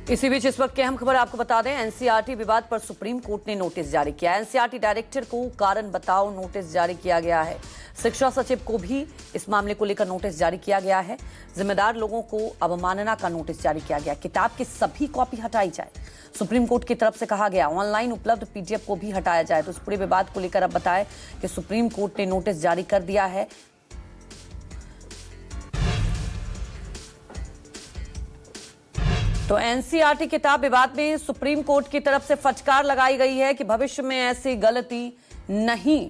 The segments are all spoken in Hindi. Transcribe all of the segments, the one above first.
इसी बीच इस वक्त की अहम खबर आपको बता दें, एनसीईआरटी विवाद पर सुप्रीम कोर्ट ने नोटिस जारी किया। एनसीईआरटी डायरेक्टर को कारण बताओ नोटिस जारी किया गया है। शिक्षा सचिव को भी इस मामले को लेकर नोटिस जारी किया गया है। जिम्मेदार लोगों को अवमानना का नोटिस जारी किया गया। किताब की सभी कॉपी हटाई जाए, सुप्रीम कोर्ट की तरफ से कहा गया। ऑनलाइन उपलब्ध पीडीएफ को भी हटाया जाए। तो इस पूरे विवाद को लेकर अब बताएं कि सुप्रीम कोर्ट ने नोटिस जारी कर दिया है। तो एनसीईआरटी किताब विवाद में सुप्रीम कोर्ट की तरफ से फटकार लगाई गई है कि भविष्य में ऐसी गलती नहीं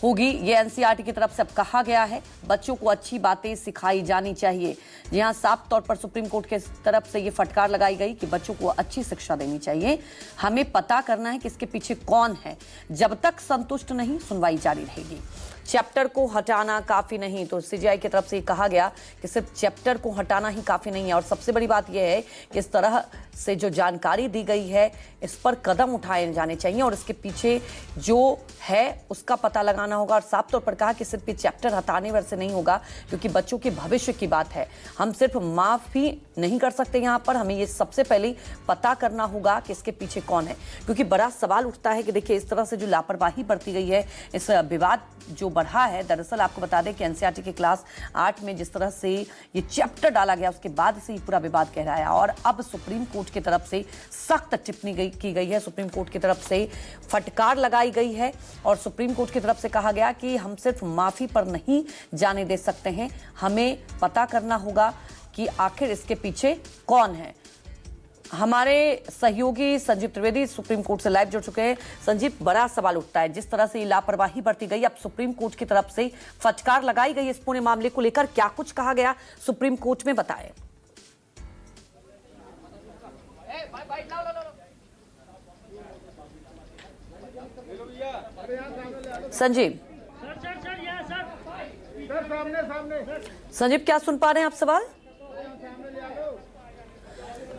होगी। ये एनसीईआरटी की तरफ से अब कहा गया है। बच्चों को अच्छी बातें सिखाई जानी चाहिए। जी हां, साफ तौर पर सुप्रीम कोर्ट की तरफ से ये फटकार लगाई गई कि बच्चों को अच्छी शिक्षा देनी चाहिए। हमें पता करना है कि इसके पीछे कौन है। जब तक संतुष्ट नहीं, सुनवाई जारी रहेगी। चैप्टर को हटाना काफी नहीं, तो सीजीआई की तरफ से कहा गया कि सिर्फ चैप्टर को हटाना ही काफी नहीं है। और सबसे बड़ी बात यह है कि इस तरह से जो जानकारी दी गई है, इस पर कदम उठाए जाने चाहिए और इसके पीछे जो है उसका पता लगाना होगा। और साफ तौर पर कहा कि सिर्फ ये चैप्टर हटाने वैसे नहीं होगा, क्योंकि बच्चों के भविष्य की बात है। हम सिर्फ माफ भी नहीं कर सकते यहाँ पर, हमें ये सबसे पहले पता करना होगा कि इसके पीछे कौन है। क्योंकि बड़ा सवाल उठता है कि देखिए, इस तरह से जो लापरवाही बरती गई है, इस विवाद जो बढ़ा है, दरअसल आपको बता दें कि एनसीईआरटी की क्लास 8 में जिस तरह से ये चैप्टर डाला गया, उसके बाद से ये पूरा विवाद गहराया। और अब सुप्रीम कोर्ट की तरफ से सख्त टिप्पणी की गई है। सुप्रीम कोर्ट की तरफ से फटकार लगाई गई है और सुप्रीम कोर्ट की तरफ से कहा गया कि हम सिर्फ माफी पर नहीं जाने दे सकते हैं, हमें पता करना होगा कि आखिर इसके पीछे कौन है। हमारे सहयोगी संजीव त्रिवेदी सुप्रीम कोर्ट से लाइव जुड़ चुके हैं। संजीव, बड़ा सवाल उठता है, जिस तरह से लापरवाही बरती गई, अब सुप्रीम कोर्ट की तरफ से फटकार लगाई गई इस पूरे मामले को लेकर, क्या कुछ कहा गया सुप्रीम कोर्ट में, बताएं। संजीव संजीव क्या सुन पा रहे हैं आप सवाल?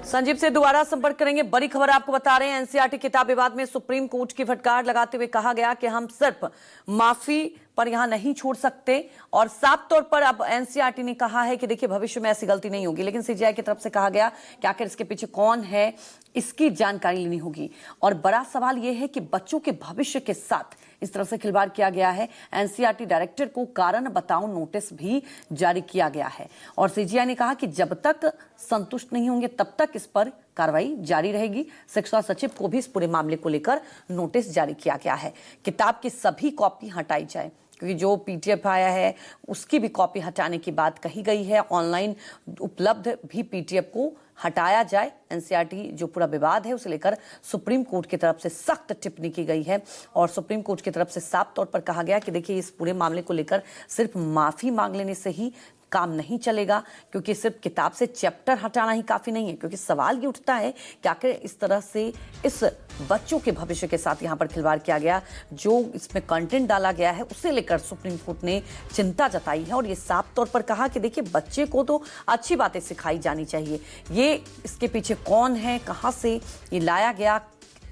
संजीव से दोबारा संपर्क करेंगे। बड़ी खबर आपको बता रहे हैं, एनसीईआरटी किताब विवाद में सुप्रीम कोर्ट की फटकार लगाते हुए कहा गया कि हम सिर्फ माफी पर यहां नहीं छोड़ सकते। और साफ तौर पर अब एनसीईआरटी ने कहा है कि देखिए, भविष्य में ऐसी गलती नहीं होगी। लेकिन सीजीआई की तरफ से कहा गया कि आखिर इसके पीछे कौन है, इसकी जानकारी लेनी होगी। और बड़ा सवाल यह है कि बच्चों के भविष्य के साथ इस तरह से खिलवाड़ किया गया है। एनसीईआरटी डायरेक्टर को कारण बताओ नोटिस भी जारी किया गया है। और सीजीआई ने कहा कि जब तक संतुष्ट नहीं होंगे, तब तक इस पर कार्रवाई जारी रहेगी। शिक्षा सचिव को भी इस पूरे मामले को लेकर नोटिस जारी किया गया है। किताब की सभी कॉपी हटाई जाए, क्योंकि जो पीडीएफ आया है उसकी भी कॉपी हटाने की बात कही गई है। ऑनलाइन उपलब्ध भी पीडीएफ को हटाया जाए। एनसीईआरटी जो पूरा विवाद है उसे लेकर सुप्रीम कोर्ट की तरफ से सख्त टिप्पणी की गई है। और सुप्रीम कोर्ट की तरफ से साफ तौर पर कहा गया कि देखिए, इस पूरे मामले को लेकर सिर्फ माफी मांग लेने से ही काम नहीं चलेगा, क्योंकि सिर्फ किताब से चैप्टर हटाना ही काफी नहीं है। क्योंकि सवाल ये उठता है कि आखिर इस तरह से इस बच्चों के भविष्य के साथ यहाँ पर खिलवाड़ किया गया, जो इसमें कंटेंट डाला गया है, उसे लेकर सुप्रीम कोर्ट ने चिंता जताई है। और ये साफ तौर पर कहा कि देखिए, बच्चे को तो अच्छी बातें सिखाई जानी चाहिए। ये इसके पीछे कौन है, कहाँ से ये लाया गया,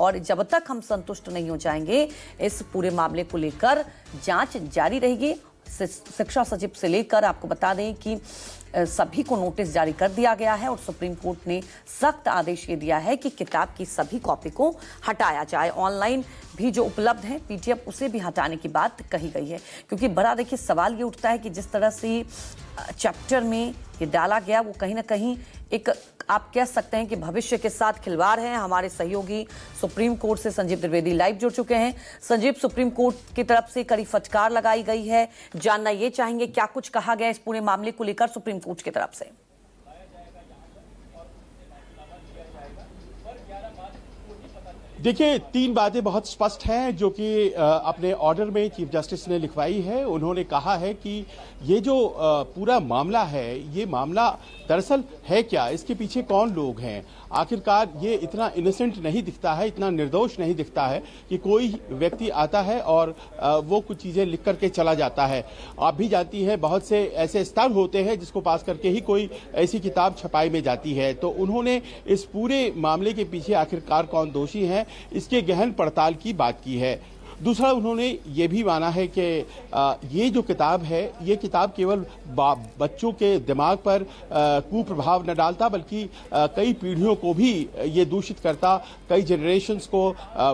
और जब तक हम संतुष्ट नहीं हो जाएंगे, इस पूरे मामले को लेकर जांच जारी रहेगी। शिक्षा सचिव से लेकर आपको बता दें कि सभी को नोटिस जारी कर दिया गया है। और सुप्रीम कोर्ट ने सख्त आदेश ये दिया है कि किताब की सभी कॉपी को हटाया जाए। ऑनलाइन भी जो उपलब्ध है पीडीएफ, उसे भी हटाने की बात कही गई है। क्योंकि बड़ा देखिए, सवाल ये उठता है कि जिस तरह से चैप्टर में ये डाला गया, वो कहीं ना कहीं एक, आप कह सकते हैं कि भविष्य के साथ खिलवाड़ है। हमारे सहयोगी सुप्रीम कोर्ट से संजीव त्रिवेदी लाइव जुड़ चुके हैं। संजीव, सुप्रीम कोर्ट की तरफ से कड़ी फटकार लगाई गई है, जानना ये चाहेंगे क्या कुछ कहा गया इस पूरे मामले को लेकर सुप्रीम कोर्ट की तरफ से? देखिए, तीन बातें बहुत स्पष्ट हैं जो कि अपने ऑर्डर में चीफ जस्टिस ने लिखवाई है। उन्होंने कहा है कि ये जो पूरा मामला है, ये मामला दरअसल है क्या, इसके पीछे कौन लोग हैं। आखिरकार ये इतना इनोसेंट नहीं दिखता है, इतना निर्दोष नहीं दिखता है कि कोई व्यक्ति आता है और वो कुछ चीजें लिख करके चला जाता है। आप भी जानती हैं, बहुत से ऐसे स्तर होते हैं जिसको पास करके ही कोई ऐसी किताब छपाई में जाती है। तो उन्होंने इस पूरे मामले के पीछे आखिरकार कौन दोषी है, इसके गहन पड़ताल की बात की है। दूसरा, उन्होंने ये भी माना है कि ये जो किताब है, ये किताब केवल बच्चों के दिमाग पर कुप्रभाव न डालता, बल्कि कई पीढ़ियों को भी ये दूषित करता, कई जनरेशन्स को,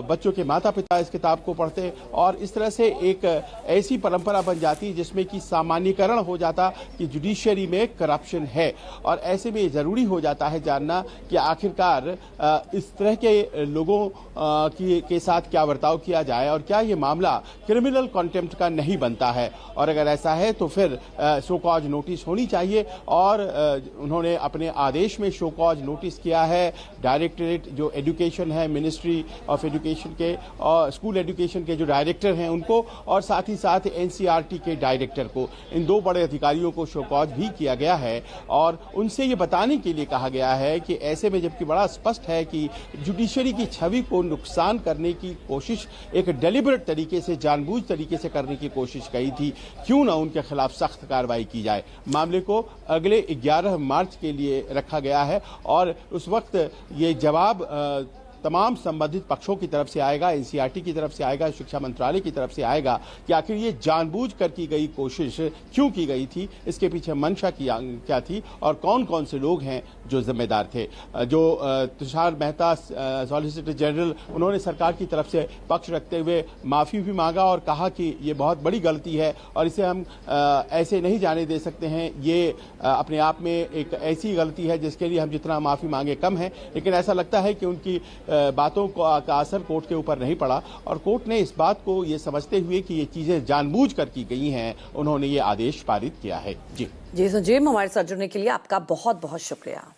बच्चों के माता पिता इस किताब को पढ़ते और इस तरह से एक ऐसी परंपरा बन जाती जिसमें कि सामान्यीकरण हो जाता कि जुडिशरी में करप्शन है। और ऐसे में जरूरी हो जाता है जानना कि आखिरकार इस तरह के लोगों के साथ क्या बर्ताव किया जाए और क्या ये मामला क्रिमिनल कॉन्टेम्प्ट का नहीं बनता है, और अगर ऐसा है तो फिर शो कॉज नोटिस होनी चाहिए। और उन्होंने अपने आदेश में शो कॉज नोटिस किया है डायरेक्टरेट जो एजुकेशन है, मिनिस्ट्री ऑफ एजुकेशन के और स्कूल एजुकेशन के जो डायरेक्टर हैं उनको, और साथ ही साथ एनसीईआरटी के डायरेक्टर को, इन दो बड़े अधिकारियों को शो कॉज भी किया गया है। और उनसे ये बताने के लिए कहा गया है कि ऐसे में जबकि बड़ा स्पष्ट है कि जुडिशरी की छवि को नुकसान करने की कोशिश एक डेलिबरेट तरीके से, जानबूझ तरीके से करने की कोशिश की थी, क्यों ना उनके खिलाफ सख्त कार्रवाई की जाए। मामले को अगले 11 मार्च के लिए रखा गया है और उस वक्त ये जवाब तमाम संबंधित पक्षों की तरफ से आएगा, एनसीईआरटी की तरफ से आएगा, शिक्षा मंत्रालय की तरफ से आएगा कि आखिर ये जानबूझकर की गई कोशिश क्यों की गई थी, इसके पीछे मंशा क्या थी और कौन कौन से लोग हैं जो जिम्मेदार थे। जो तुषार मेहता सॉलिसिटर जनरल, उन्होंने सरकार की तरफ से पक्ष रखते हुए माफी भी मांगा और कहा कि ये बहुत बड़ी गलती है और इसे हम ऐसे नहीं जाने दे सकते हैं। ये अपने आप में एक ऐसी गलती है जिसके लिए हम जितना माफी मांगे कम है, लेकिन ऐसा लगता है कि उनकी बातों का असर कोर्ट के ऊपर नहीं पड़ा और कोर्ट ने इस बात को ये समझते हुए कि ये चीजें जानबूझकर की गई हैं, उन्होंने ये आदेश पारित किया है। जी संजीव, हमारे साथ जुड़ने के लिए आपका बहुत बहुत शुक्रिया।